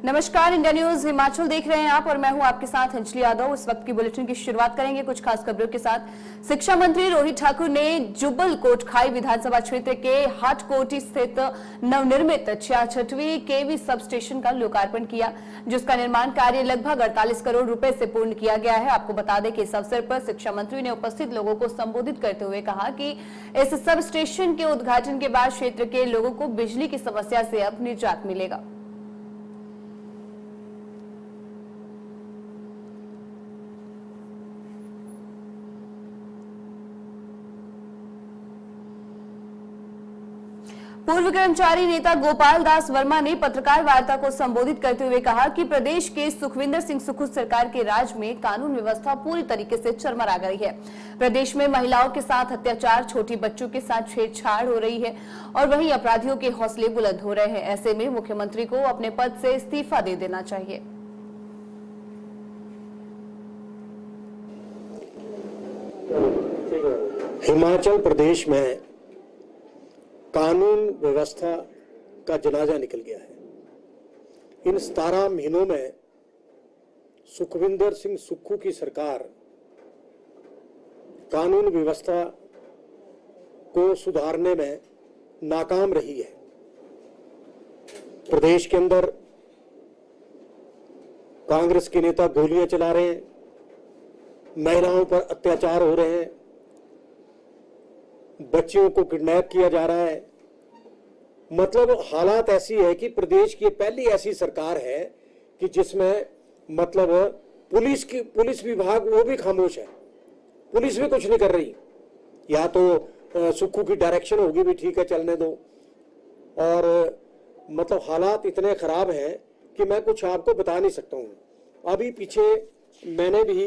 नमस्कार, India news Himachal देख रहे हैं आप और मैं हूं आपके साथ अंजलि यादव। इस वक्त की बुलेटिन की शुरुआत करेंगे कुछ खास खबरों के साथ। शिक्षा मंत्री रोहित ठाकुर ने जुब्बल कोटखाई विधानसभा क्षेत्र के हाटकोटी स्थित नवनिर्मित 66वीं केवी सब स्टेशन का लोकार्पण किया, जिसका निर्माण कार्य लगभग 48 करोड़ रुपए से पूर्ण किया गया है। आपको बता दें कि इस अवसर पर शिक्षा मंत्री ने उपस्थित लोगों को संबोधित करते हुए कहा कि इस सब स्टेशन के उद्घाटन के बाद क्षेत्र के लोगों को बिजली की समस्या से अब निजात मिलेगा। पूर्व कर्मचारी नेता गोपाल दास वर्मा ने पत्रकार वार्ता को संबोधित करते हुए कहा कि प्रदेश के सुखविंदर सिंह सुक्खू सरकार के राज में कानून व्यवस्था पूरी तरीके से चरमरा गई है। प्रदेश में महिलाओं के साथ अत्याचार, छोटी बच्चों के साथ छेड़छाड़ हो रही है और वहीं अपराधियों के हौसले बुलंद हो रहे हैं। ऐसे में मुख्यमंत्री को अपने पद से इस्तीफा दे देना चाहिए। हिमाचल प्रदेश में कानून व्यवस्था का जनाजा निकल गया है। इन 17 महीनों में सुखविंदर सिंह सुक्खू की सरकार कानून व्यवस्था को सुधारने में नाकाम रही है। प्रदेश के अंदर कांग्रेस के नेता गोलियां चला रहे हैं, महिलाओं पर अत्याचार हो रहे हैं, बच्चियों को किडनैप किया जा रहा है। मतलब हालात ऐसी है कि प्रदेश की पहली ऐसी सरकार है कि जिसमें मतलब पुलिस विभाग वो भी खामोश है, पुलिस भी कुछ नहीं कर रही। या तो सुक्खू की डायरेक्शन होगी भी ठीक है, चलने दो। और मतलब हालात इतने खराब हैं कि मैं कुछ आपको बता नहीं सकता हूं। अभी पीछे मैंने भी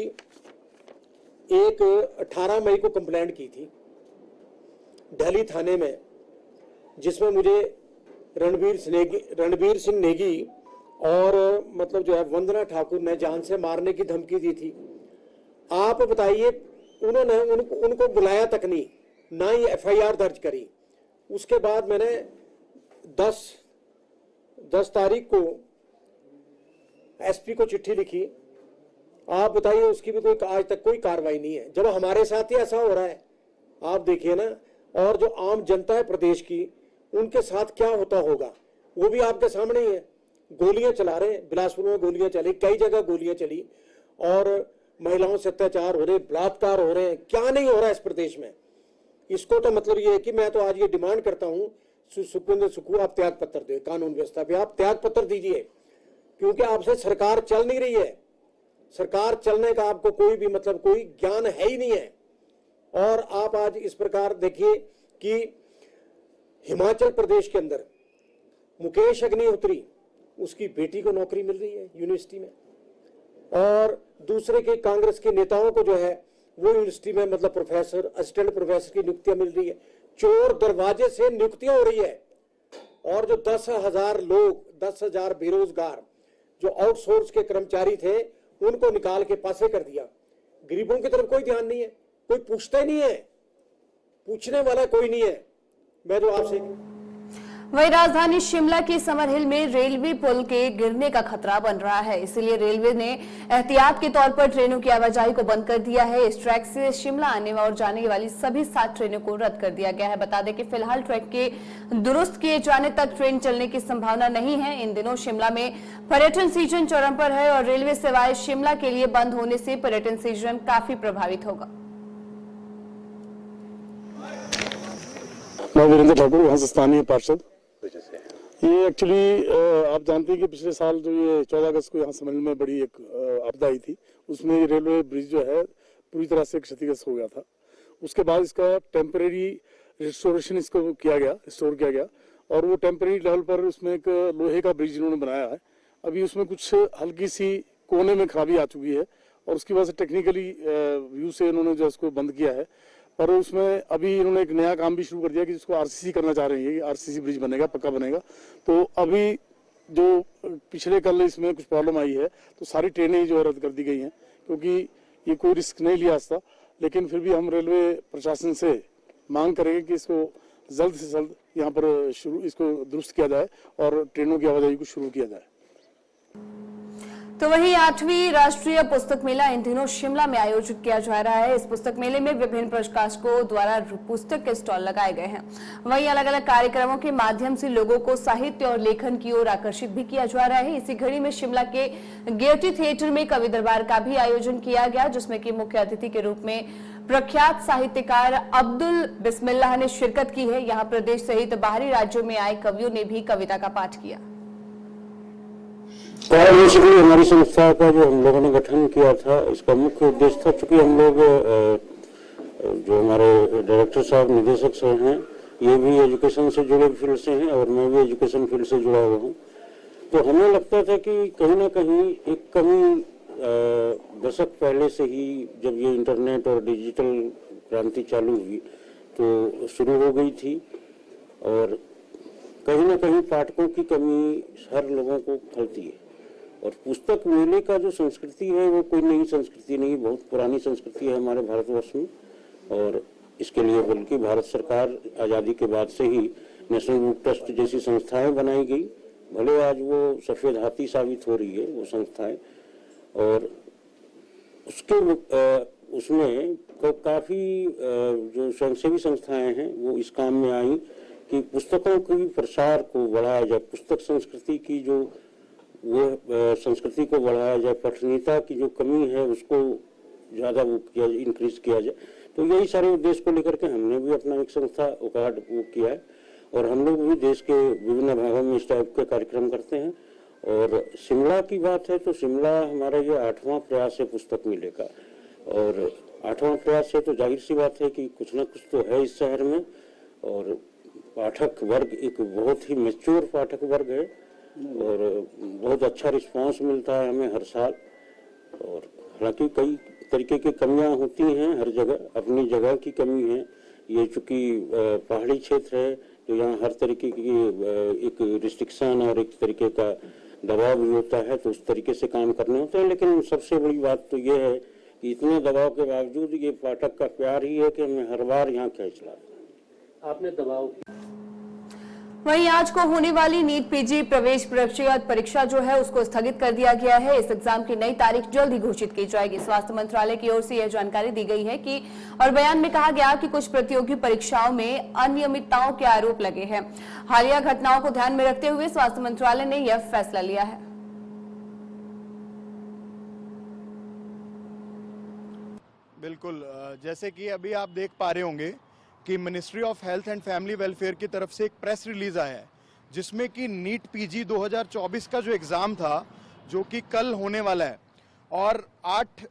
एक 18 मई को कंप्लेंट की थी दिल्ली थाने में, जिसमें मुझे रणबीर सिंह नेगी और मतलब जो है वंदना ठाकुर ने जान से मारने की धमकी दी थी। आप बताइए, उन्होंने उनको बुलाया तक नहीं, ना ही एफआईआर दर्ज करी। उसके बाद मैंने 10 तारीख को एसपी को चिट्ठी लिखी। आप बताइए, उसकी भी कोई आज तक कोई कार्रवाई नहीं है। जब हमारे साथ ही ऐसा हो रहा है, आप देखिए ना। और जो आम जनता है प्रदेश की, उनके साथ क्या होता होगा वो भी आपके सामने ही है। गोलियां चला रहे हैं, बिलासपुर में गोलियां चली, कई जगह गोलियां चली और महिलाओं से अत्याचार हो रहे, बलात्कार हो रहे हैं। क्या नहीं हो रहा है इस प्रदेश में। इसको तो मतलब ये है कि मैं तो आज ये डिमांड करता हूं, सुखविंदर सुक्खू आप त्याग पत्र दे, कानून व्यवस्था पे आप त्याग पत्र दीजिए, क्योंकि आपसे सरकार चल नहीं रही है। सरकार चलने का आपको कोई भी मतलब कोई ज्ञान है ही नहीं है। और आप आज इस प्रकार देखिए कि हिमाचल प्रदेश के अंदर मुकेश अग्निहोत्री, उसकी बेटी को नौकरी मिल रही है यूनिवर्सिटी में, और दूसरे के कांग्रेस के नेताओं को जो है वो यूनिवर्सिटी में मतलब प्रोफेसर, असिस्टेंट प्रोफेसर की नियुक्तियां मिल रही है। चोर दरवाजे से नियुक्तियां हो रही है। और जो 10,000 लोग, 10,000 बेरोजगार जो आउटसोर्स के कर्मचारी थे, उनको निकाल के पासे कर दिया। गरीबों की तरफ कोई ध्यान नहीं है, कोई पूछता ही नहीं है, पूछने वाला कोई नहीं है। मैं जो आपसे वही राजधानी शिमला के समर हिल में रेलवे पुल के गिरने का खतरा बन रहा है, इसीलिए रेलवे ने एहतियात के तौर पर ट्रेनों की आवाजाही को बंद कर दिया है। इस ट्रैक से शिमला आने और जाने वाली सभी 7 ट्रेनों को रद्द कर दिया गया है। बता दें कि फिलहाल ट्रैक के दुरुस्त किए जाने तक ट्रेन चलने की संभावना नहीं है। इन दिनों शिमला में पर्यटन सीजन चरम पर है और रेलवे सेवाएं शिमला के लिए बंद होने से पर्यटन सीजन काफी प्रभावित होगा। मैं वीरेंद्र ठाकुर, वहाँ से स्थानीय पार्षद। ये एक्चुअली आप जानते हैं कि पिछले साल जो ये 14 अगस्त को यहाँ सम्मेलन में बड़ी एक आपदा आई थी, उसमें ये रेलवे ब्रिज जो है पूरी तरह से क्षतिग्रस्त हो गया था। उसके बाद इसका टेम्परेरी रिस्टोरेशन इसको रिस्टोर किया गया और वो टेम्परेरी लेवल पर उसमें एक लोहे का ब्रिज इन्होंने बनाया है। अभी उसमें कुछ हल्की सी कोने में खराबी आ चुकी है और उसकी वजह से टेक्निकली व्यू से इन्होंने जो उसको बंद किया है। पर उसमें अभी इन्होंने एक नया काम भी शुरू कर दिया कि जिसको आरसीसी करना चाह रहे हैं, आरसीसी ब्रिज बनेगा, पक्का बनेगा। तो अभी जो पिछले कल इसमें कुछ प्रॉब्लम आई है तो सारी ट्रेनें जो है रद्द कर दी गई हैं, क्योंकि ये कोई रिस्क नहीं लिया था। लेकिन फिर भी हम रेलवे प्रशासन से मांग करेंगे कि इसको जल्द से जल्द यहाँ पर इसको दुरुस्त किया जाए और ट्रेनों की आवाजाही को शुरू किया जाए। तो वहीं 8वीं राष्ट्रीय पुस्तक मेला इन दिनों शिमला में आयोजित किया जा रहा है। इस पुस्तक मेले में विभिन्न प्रकाशकों द्वारा पुस्तक के स्टॉल लगाए गए हैं। वहीं अलग अलग कार्यक्रमों के माध्यम से लोगों को साहित्य और लेखन की ओर आकर्षित भी किया जा रहा है। इसी घड़ी में शिमला के गेयटी थिएटर में कवि दरबार का भी आयोजन किया गया, जिसमें कि मुख्य अतिथि के रूप में प्रख्यात साहित्यकार अब्दुल बिस्मिल्लाह ने शिरकत की है। यहाँ प्रदेश सहित बाहरी राज्यों में आए कवियों ने भी कविता का पाठ किया। बेसिकली हमारी संस्था का जो हम लोगों ने गठन किया था, इसका मुख्य उद्देश्य था, चूंकि हम लोग जो हमारे डायरेक्टर साहब, निदेशक साहब हैं, ये भी एजुकेशन से जुड़े फील्ड से हैं और मैं भी एजुकेशन फील्ड से जुड़ा हुआ हूँ। तो हमें लगता था कि कहीं ना कहीं एक कमी दशक पहले से ही, जब ये इंटरनेट और डिजिटल क्रांति चालू हुई तो शुरू हो गई थी, और कहीं ना कहीं पाठकों की कमी हर लोगों को खलती है। और पुस्तक मेले का जो संस्कृति है वो कोई नई संस्कृति नहीं, बहुत पुरानी संस्कृति है हमारे भारतवर्ष में। और इसके लिए बल्कि भारत सरकार आज़ादी के बाद से ही नेशनल बुक ट्रस्ट जैसी संस्थाएं बनाई गई, भले आज वो सफ़ेद हाथी साबित हो रही है वो संस्थाएं, और उसके उसमें काफ़ी जो स्वयंसेवी संस्थाएं हैं वो इस काम में आई कि पुस्तकों के प्रसार को बढ़ाया जाए, पुस्तक संस्कृति की जो वो संस्कृति को बढ़ाया जाए, पठनीयता की जो कमी है उसको ज़्यादा वो किया, इंक्रीज किया जाए। तो यही सारे उद्देश्य को लेकर के हमने भी अपना एक संस्था उकाड वो किया है, और हम लोग भी देश के विभिन्न भागों में इस टाइप के कार्यक्रम करते हैं। और शिमला की बात है तो शिमला हमारा ये 8वां प्रयास है पुस्तक मेले का, और 8वां प्रयास है तो जाहिर सी बात है कि कुछ ना कुछ तो है इस शहर में। और पाठक वर्ग एक बहुत ही मैच्योर पाठक वर्ग है और बहुत अच्छा रिस्पांस मिलता है हमें हर साल। और हालांकि कई तरीके की कमियां होती हैं, हर जगह अपनी जगह की कमी है। ये चूंकि पहाड़ी क्षेत्र है तो यहाँ हर तरीके की एक रिस्ट्रिक्शन और एक तरीके का दबाव भी होता है, तो उस तरीके से काम करने होते हैं। लेकिन सबसे बड़ी बात तो ये है कि इतने दबाव के बावजूद ये पाठक का प्यार ही है कि हमें हर बार यहाँ खींच लाता है। आपने दबाव वहीं आज को होने वाली नीट पीजी प्रवेश परीक्षा जो है उसको स्थगित कर दिया गया है। इस एग्जाम की नई तारीख जल्द ही घोषित की जाएगी। स्वास्थ्य मंत्रालय की ओर से यह जानकारी दी गई है कि और बयान में कहा गया कि कुछ प्रतियोगी परीक्षाओं में अनियमितताओं के आरोप लगे हैं। हालिया घटनाओं को ध्यान में रखते हुए स्वास्थ्य मंत्रालय ने यह फैसला लिया है। बिल्कुल, जैसे कि अभी आप देख पा रहे होंगे कि ministry of health and family welfare की तरफ से एक प्रेस रिलीज आया है, जिसमें कि नीट पीजी 2024 का जो एग्ज़ाम था, जो कि कल होने वाला है और 8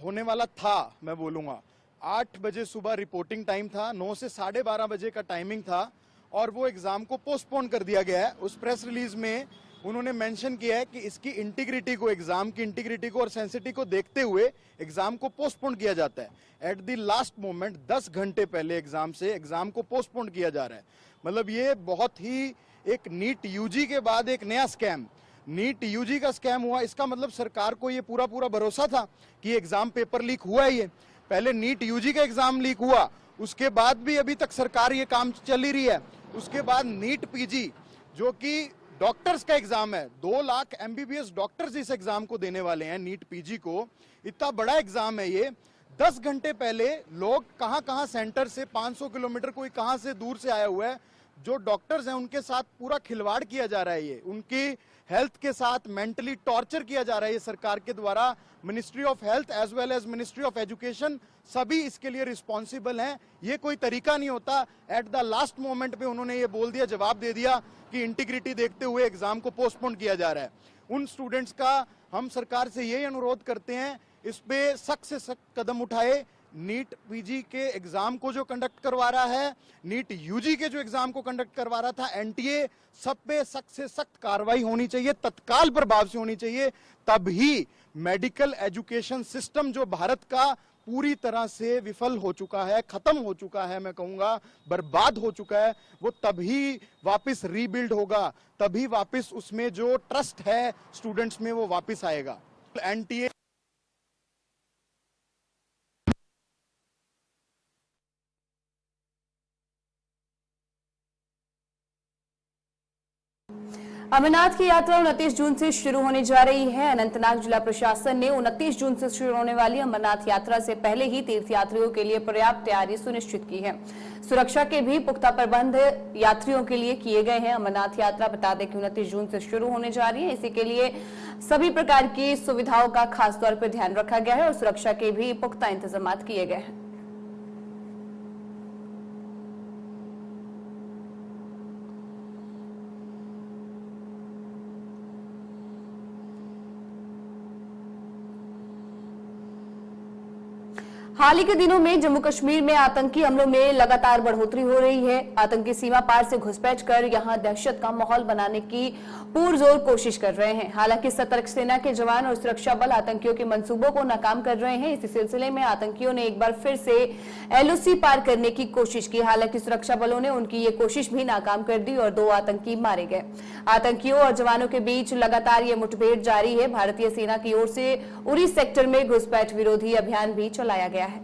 होने वाला था, मैं बोलूँगा 8 बजे सुबह रिपोर्टिंग टाइम था, 9 से 12:30 बजे का टाइमिंग था, और वो एग्ज़ाम को पोस्टपोन कर दिया गया है। उस प्रेस रिलीज में उन्होंने मेंशन किया है कि इसकी इंटीग्रिटी को, एग्जाम की इंटीग्रिटी को और सेंसिटिविटी को देखते हुए एग्जाम को पोस्टपोन किया जाता है। एट द लास्ट मोमेंट 10 घंटे पहले एग्जाम से एग्जाम को पोस्टपोन किया जा रहा है। मतलब ये बहुत ही एक नीट यूजी के बाद एक नया स्कैम, नीट यूजी का स्कैम हुआ। इसका मतलब सरकार को ये पूरा भरोसा था कि एग्जाम पेपर लीक हुआ है। ये पहले नीट यूजी का एग्जाम लीक हुआ, उसके बाद भी अभी तक सरकार ये काम चल ही रही है। उसके बाद नीट पीजी जो कि डॉक्टर्स का एग्जाम है, 2 लाख एमबीबीएस डॉक्टर्स इस एग्जाम को देने वाले हैं। नीट पीजी को इतना बड़ा एग्जाम है ये। 10 घंटे पहले लोग कहां सेंटर से 500 किलोमीटर, कोई कहां से दूर से आया हुआ है, जो डॉक्टर्स हैं उनके साथ पूरा खिलवाड़ किया जा रहा है। ये उनकी हेल्थ के साथ मेंटली टॉर्चर किया जा रहा है ये सरकार के द्वारा। Ministry of health as well as ministry of education सभी इसके लिए रिस्पॉन्सिबल हैं। ये कोई तरीका नहीं होता। एट द लास्ट मोमेंट पे उन्होंने ये बोल दिया, जवाब दे दिया कि इंटीग्रिटी देखते हुए एग्जाम को पोस्टपोन किया जा रहा है। उन स्टूडेंट्स का हम सरकार से यही अनुरोध करते हैं, इस पे सख्त से सख्त कदम उठाए। नीट पीजी के एग्जाम को जो कंडक्ट करवा रहा है, नीट यूजी के जो एग्जाम को कंडक्ट करवा रहा था एनटीए, सब पे सख्त से सख्त कार्रवाई होनी चाहिए, तत्काल प्रभाव से होनी चाहिए। तभी मेडिकल एजुकेशन सिस्टम जो भारत का पूरी तरह से विफल हो चुका है, खत्म हो चुका है, मैं कहूंगा बर्बाद हो चुका है, वो तभी वापस रीबिल्ड होगा, तभी वापस उसमें जो ट्रस्ट है स्टूडेंट्स में वो वापस आएगा। एनटीए अमरनाथ की यात्रा 29 जून से शुरू होने जा रही है। अनंतनाग जिला प्रशासन ने 29 जून से शुरू होने वाली अमरनाथ यात्रा से पहले ही तीर्थयात्रियों के लिए पर्याप्त तैयारी सुनिश्चित की है। सुरक्षा के भी पुख्ता प्रबंध यात्रियों के लिए किए गए हैं। अमरनाथ यात्रा बता दें कि 29 जून से शुरू होने जा रही है। इसी के लिए सभी प्रकार की सुविधाओं का खास तौर पर ध्यान रखा गया है और सुरक्षा के भी पुख्ता इंतजाम किए गए हैं। हाल ही के दिनों में जम्मू कश्मीर में आतंकी हमलों में लगातार बढ़ोतरी हो रही है। आतंकी सीमा पार से घुसपैठ कर यहां दहशत का माहौल बनाने की पुरजोर कोशिश कर रहे हैं। हालांकि सतर्क सेना के जवान और सुरक्षा बल आतंकियों के मंसूबों को नाकाम कर रहे हैं। इसी सिलसिले में आतंकियों ने एक बार फिर से एलओसी पार करने की कोशिश की। हालांकि सुरक्षा बलों ने उनकी ये कोशिश भी नाकाम कर दी और 2 आतंकी मारे गए। आतंकियों और जवानों के बीच लगातार ये मुठभेड़ जारी है। भारतीय सेना की ओर से उरी सेक्टर में घुसपैठ विरोधी अभियान भी चलाया गया है।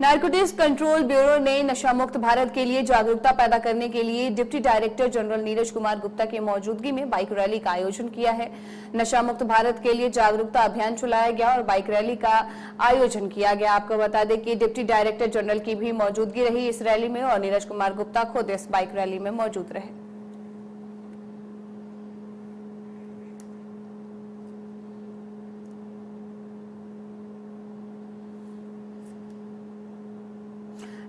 नारकोटिक्स कंट्रोल ब्यूरो ने नशा मुक्त भारत के लिए जागरूकता पैदा करने के लिए deputy director general Neeraj Kumar Gupta की मौजूदगी में बाइक रैली का आयोजन किया है। नशा मुक्त भारत के लिए जागरूकता अभियान चलाया गया और बाइक रैली का आयोजन किया गया। आपको बता दें कि डिप्टी डायरेक्टर जनरल की भी मौजूदगी रही इस रैली में और नीरज कुमार गुप्ता खुद इस बाइक रैली में मौजूद रहे।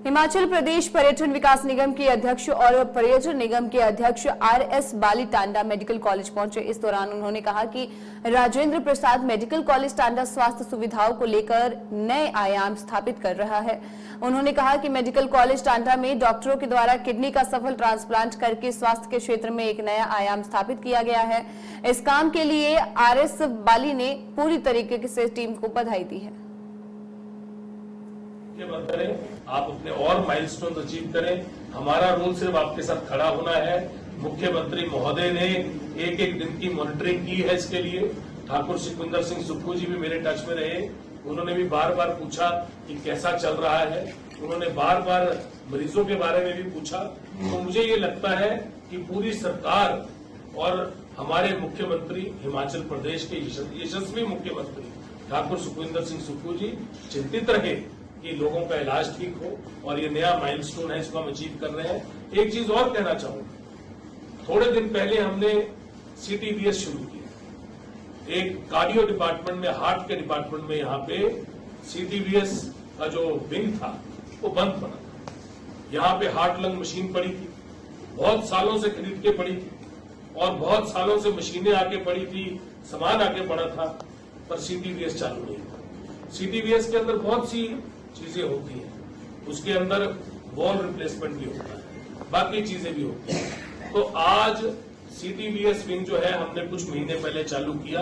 हिमाचल प्रदेश पर्यटन विकास निगम के अध्यक्ष और पर्यटन निगम के अध्यक्ष आरएस बाली टांडा मेडिकल कॉलेज पहुंचे। इस दौरान उन्होंने कहा कि राजेंद्र प्रसाद मेडिकल कॉलेज टांडा स्वास्थ्य सुविधाओं को लेकर नए आयाम स्थापित कर रहा है। उन्होंने कहा कि मेडिकल कॉलेज टांडा में डॉक्टरों के द्वारा किडनी का सफल ट्रांसप्लांट करके स्वास्थ्य के क्षेत्र में एक नया आयाम स्थापित किया गया है। इस काम के लिए आरएस बाली ने पूरी तरीके से टीम को बधाई दी है। करें, आप अपने और माइलस्टोन अचीव करें। हमारा रोल सिर्फ आपके साथ खड़ा होना है। मुख्यमंत्री महोदय ने एक एक दिन की मॉनिटरिंग की है। इसके लिए ठाकुर सुखविंदर सिंह सुक्खू जी भी मेरे टच में रहे। उन्होंने भी बार बार पूछा कि कैसा चल रहा है। उन्होंने बार बार मरीजों के बारे में भी पूछा। तो मुझे ये लगता है कि पूरी सरकार और हमारे मुख्यमंत्री हिमाचल प्रदेश के यशस्वी मुख्यमंत्री ठाकुर सुखविंदर सिंह सुक्खू जी चिंतित रहे कि लोगों का इलाज ठीक हो और ये नया माइलस्टोन है, इसको हम अचीव कर रहे हैं। एक चीज और कहना चाहूंगा, थोड़े दिन पहले हमने CTBS शुरू किया। एक कार्डियो डिपार्टमेंट में, हार्ट के डिपार्टमेंट में यहाँ पे CTBS का जो विंग था वो बंद पड़ा। यहाँ पे हार्ट लंग मशीन पड़ी थी, बहुत सालों से खरीद के पड़ी थी और बहुत सालों से मशीनें आके पड़ी थी, सामान आके पड़ा था, पर CTBS चालू नहीं था। CTBS के अंदर बहुत सी चीजें होती हैं, उसके अंदर वॉल रिप्लेसमेंट भी होता है, बाकी चीजें भी होती हैं। तो आज CTBS विंग जो है हमने कुछ महीने पहले चालू किया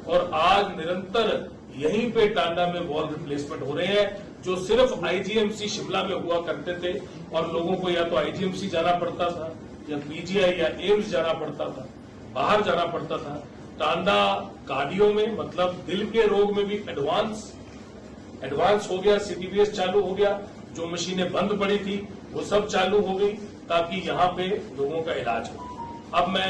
और आज निरंतर यहीं पे टांडा में वॉल रिप्लेसमेंट हो रहे हैं, जो सिर्फ IGMC शिमला में हुआ करते थे और लोगों को या तो IGMC जाना पड़ता था या PGI या एम्स जाना पड़ता था, बाहर जाना पड़ता था। टांडा कार्डियो में, मतलब दिल के रोग में भी एडवांस हो गया। CTBS चालू हो गया। जो मशीनें बंद पड़ी थी वो सब चालू हो गई ताकि यहाँ पे लोगों का इलाज हो। अब मैं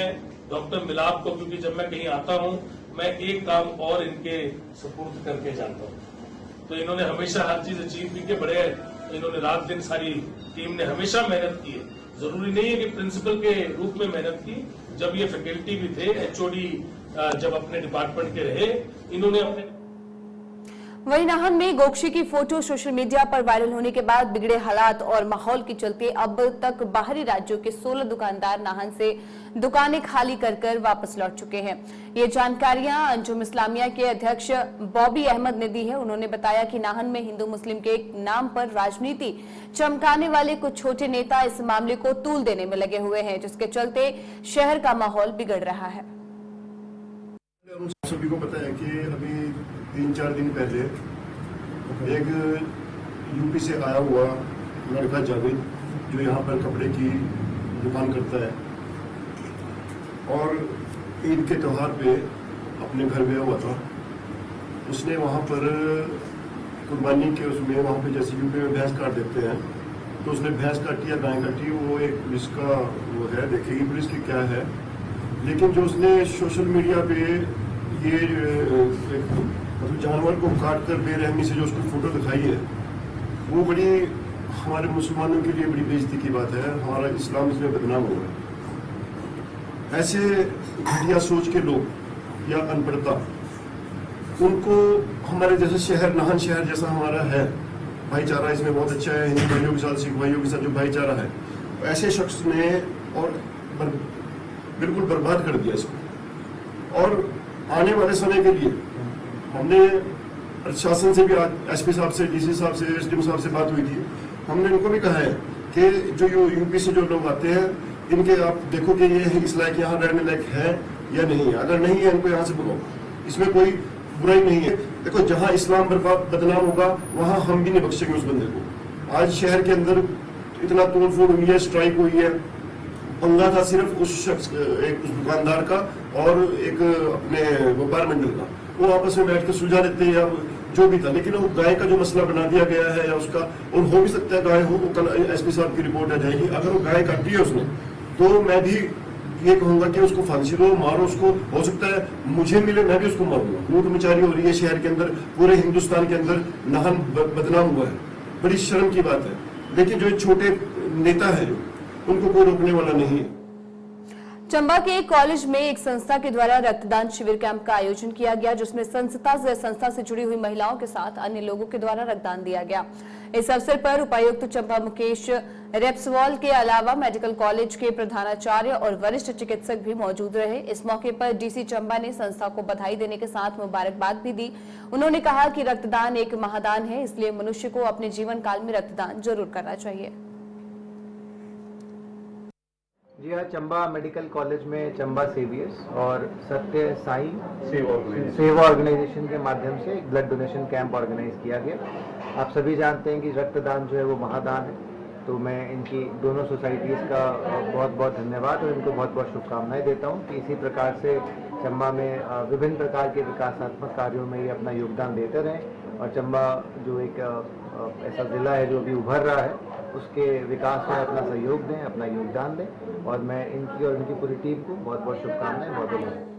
डॉक्टर मिलाप को, क्योंकि जब मैं कहीं आता हूँ मैं एक काम और इनके सपोर्ट करके जाता हूँ। तो इन्होंने हमेशा हर चीज अचीव की के बड़े, इन्होंने रात दिन सारी टीम ने हमेशा मेहनत की है। जरूरी नहीं है कि प्रिंसिपल के रूप में मेहनत की, जब ये फैकल्टी भी थे, HOD जब अपने डिपार्टमेंट के रहे, इन्होंने अपने। वहीं नाहन में गोक्षी की फोटो सोशल मीडिया पर वायरल होने के बाद बिगड़े हालात और माहौल के चलते अब तक बाहरी राज्यों के 16 दुकानदार नाहन से दुकानें खाली कर वापस लौट चुके हैं। ये जानकारियां अंजुम इस्लामिया के अध्यक्ष बॉबी अहमद ने दी है। उन्होंने बताया कि नाहन में हिंदू मुस्लिम के नाम पर राजनीति चमकाने वाले कुछ छोटे नेता इस मामले को तूल देने में लगे हुए हैं, जिसके चलते शहर का माहौल बिगड़ रहा है। सभी को पता है कि अभी 3-4 दिन पहले एक यूपी से आया हुआ लड़का जावेद, जो यहाँ पर कपड़े की दुकान करता है और ईद के त्यौहार पे अपने घर गया हुआ था उसने वहाँ पर कुर्बानी के उसमें वहाँ पे जैसे यूपी में भैंस काट देते हैं, तो उसने भैंस काटी या गाय काटी, वो एक पुलिस का वो है, देखेगी पुलिस की क्या है। लेकिन जो उसने सोशल मीडिया पे ये मतलब जानवर को काट कर बेरहमी से जो उसकी फोटो दिखाई है, वो बड़ी हमारे मुसलमानों के लिए बड़ी बेइज्जती की बात है। हमारा इस्लाम इसमें बदनाम हुआ है। ऐसे घटिया सोच के लोग या अनपढ़ता, उनको हमारे जैसे शहर, नाहन शहर जैसा हमारा है, भाईचारा इसमें बहुत अच्छा है, हिंदू भाइयों के साथ, सिख भाइयों के साथ जो भाईचारा है, ऐसे शख्स ने और बिल्कुल बर्बाद कर दिया इसको। और आने वाले समय के लिए हमने प्रशासन से भी, आज एसपी साहब से, डीसी साहब से, एसडीएम साहब से बात हुई थी, हमने इनको भी कहा है कि जो यूपी से जो लोग आते हैं, इनके आप देखो कि ये इस लायक यहाँ रहने लायक है या नहीं है। अगर नहीं है, इनको यहाँ से बुलाओ, इसमें कोई बुराई नहीं है। देखो, जहाँ इस्लाम बदनाम होगा वहाँ हम भी नहीं बख्शेंगे उस बंदे को। आज शहर के अंदर इतना तोड़फोड़ हुई है, स्ट्राइक हुई है, पंगा था सिर्फ उस शख्स, एक उस दुकानदार का और एक अपने व्यापार मंडल का, वो आपस में बैठ कर सुलझा लेते हैं या जो भी था। लेकिन वो गाय का जो मसला बना दिया गया है, या उसका, और हो भी सकता है गाय हो, वो कल एसपी साहब की रिपोर्ट आ जाएगी। अगर वो गाय काटी है उसने, तो मैं भी ये कहूंगा कि उसको फांसी दो, मारो उसको। हो सकता है मुझे मिले, मैं भी उसको मारूंगा। लूट मचारी हो रही है शहर के अंदर, पूरे हिंदुस्तान के अंदर नाहन बदनाम हुआ है, बड़ी शर्म की बात है। लेकिन जो छोटे नेता है, जो उनको कोई रोकने वाला नहीं है। चंबा के एक कॉलेज में एक संस्था के द्वारा रक्तदान शिविर कैंप का आयोजन किया गया, जिसमें संस्था से जुड़ी हुई महिलाओं के साथ अन्य लोगों के द्वारा रक्तदान दिया गया। इस अवसर पर उपायुक्त चंबा मुकेश रेप्सवाल के अलावा मेडिकल कॉलेज के प्रधानाचार्य और वरिष्ठ चिकित्सक भी मौजूद रहे। इस मौके पर डीसी चंबा ने संस्था को बधाई देने के साथ मुबारकबाद भी दी। उन्होंने कहा कि रक्तदान एक महादान है, इसलिए मनुष्य को अपने जीवन काल में रक्तदान जरूर करना चाहिए। जी हाँ, चंबा मेडिकल कॉलेज में चंबा सेवियर्स और सत्य साई सेवा ऑर्गेनाइजेशन के माध्यम से एक ब्लड डोनेशन कैंप ऑर्गेनाइज किया गया। आप सभी जानते हैं कि रक्तदान जो है वो महादान है, तो मैं इनकी दोनों सोसाइटीज़ का बहुत बहुत धन्यवाद और इनको बहुत बहुत शुभकामनाएं देता हूं कि इसी प्रकार से चंबा में विभिन्न प्रकार के विकासात्मक कार्यों में ये अपना योगदान देते रहें और चंबा जो एक ऐसा ज़िला है जो अभी उभर रहा है, उसके विकास में अपना सहयोग दें, अपना योगदान दें। और मैं इनकी और इनकी पूरी टीम को बहुत बहुत शुभकामनाएं, बहुत बहुत।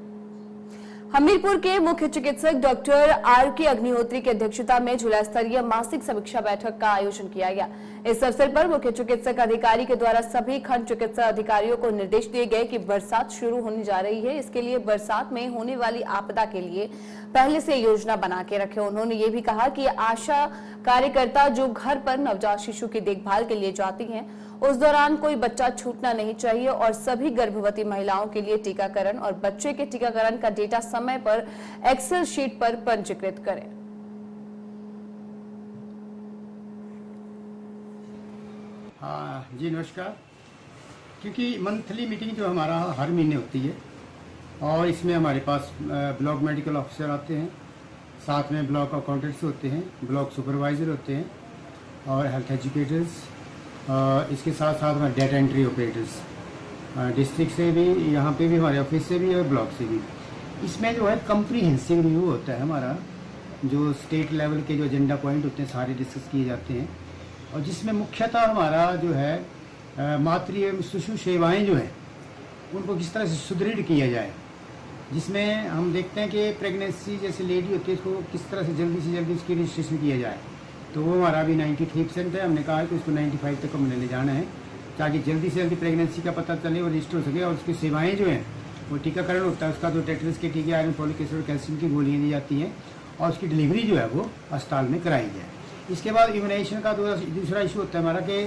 हमीरपुर के मुख्य चिकित्सक डॉक्टर आर के अग्निहोत्री की अध्यक्षता में जिला स्तरीय मासिक समीक्षा बैठक का आयोजन किया गया। इस अवसर पर मुख्य चिकित्सक अधिकारी के द्वारा सभी खंड चिकित्सा अधिकारियों को निर्देश दिए गए कि बरसात शुरू होने जा रही है, इसके लिए बरसात में होने वाली आपदा के लिए पहले से योजना बना के रखें। उन्होंने ये भी कहा कि आशा कार्यकर्ता जो घर पर नवजात शिशु की देखभाल के लिए जाती हैं, उस दौरान कोई बच्चा छूटना नहीं चाहिए और सभी गर्भवती महिलाओं के लिए टीकाकरण और बच्चे के टीकाकरण का डेटा समय पर एक्सेल शीट पर पंजीकृत करें। हाँ जी, नमस्कार। क्योंकि मंथली मीटिंग जो हमारा हर महीने होती है और इसमें हमारे पास ब्लॉक मेडिकल ऑफिसर आते हैं, साथ में ब्लॉक अकाउंटेंट्स होते हैं, ब्लॉक सुपरवाइज़र होते हैं और हेल्थ एजुकेटर्स, इसके साथ साथ हमारे डेटा एंट्री ऑपरेटर्स डिस्ट्रिक्ट से भी, यहाँ पे भी हमारे ऑफिस से भी और ब्लॉक से भी। इसमें जो है कम्प्रीहेंसिव रिव्यू होता है हमारा, जो स्टेट लेवल के जो एजेंडा पॉइंट होते हैं सारे डिस्कस किए जाते हैं और जिसमें मुख्यतः हमारा जो है मातृ एवं शिशु सेवाएँ जो हैं उनको किस तरह से सुदृढ़ किया जाए, जिसमें हम देखते हैं कि प्रेगनेंसी जैसे लेडी होती है उसको किस तरह से जल्दी उसकी रजिस्ट्रेशन किया जाए। तो वो हमारा अभी 93% है। हमने कहा है कि उसको 95 तक हमने ले जाना है ताकि जल्दी से जल्दी प्रेगनेंसी का पता चले और रजिस्टर हो सके। और उसकी सेवाएं जो हैं वो टीकाकरण होता है उसका, जो टेटनस के टीके, आयरन, फॉलिक एसिड और कैल्शियम की गोलियाँ दी जाती हैं और उसकी डिलीवरी जो है वो अस्पताल में कराई जाए। इसके बाद इम्यूनाइजेशन का दूसरा इशू होता है हमारा कि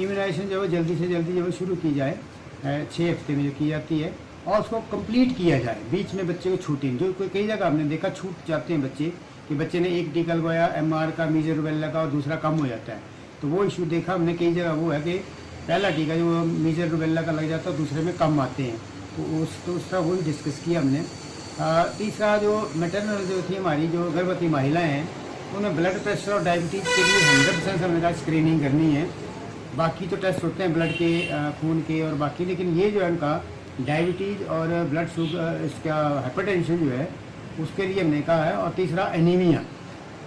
इम्यूनाइजेशन जो है जल्दी से जल्दी जो है शुरू की जाए, 6 हफ्ते में जो की जाती है और उसको कंप्लीट किया जाए, बीच में बच्चे को छूटें। जो कई जगह हमने देखा छूट जाते हैं बच्चे, कि बच्चे ने एक टीका लगवाया MR का, मीजल रूबेला का, और दूसरा कम हो जाता है। तो वो इशू देखा हमने कई जगह, वो है कि पहला टीका जो मीजल रूबेला का लग जाता है दूसरे में कम आते हैं, तो उसका वही डिस्कस किया हमने। तीसरा जो मैटरनल जो थी हमारी जो गर्भवती महिलाएँ हैं उन्हें ब्लड प्रेशर और डायबिटीज़ के लिए 100% हमने कहा स्क्रीनिंग करनी है। बाकी तो टेस्ट होते हैं ब्लड के, खून के और बाकी, लेकिन ये जो है उनका डायबिटीज़ और ब्लड शुगर, इसका हाइपरटेंशन जो है उसके लिए हमने कहा है। और तीसरा एनीमिया,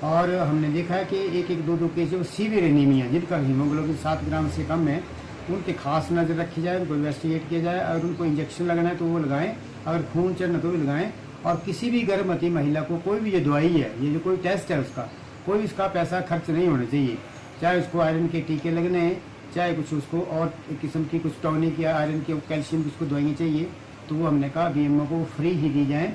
और हमने देखा है कि एक दो केस जो सीवियर एनीमिया जिनका हीमोग्लोबिन 7 ग्राम से कम है, उनकी खास नज़र रखी जाए, उनको इन्वेस्टिगेट किया जाए। अगर उनको इंजेक्शन लगाना है तो वो लगाएं, अगर खून चढ़ना तो भी लगाएं। और किसी भी गर्भवती महिला को कोई भी जो दवाई है, ये जो कोई टेस्ट है उसका कोई इसका पैसा खर्च नहीं होना चाहिए, चाहे उसको आयरन के टीके लगने हैं, चाहे कुछ उसको और किस्म की कुछ टॉनिक या आयरन के कैल्शियम की उसको दवाइयाँ चाहिए, तो वो हमने कहा बीएमओ को फ्री ही दी जाएँ।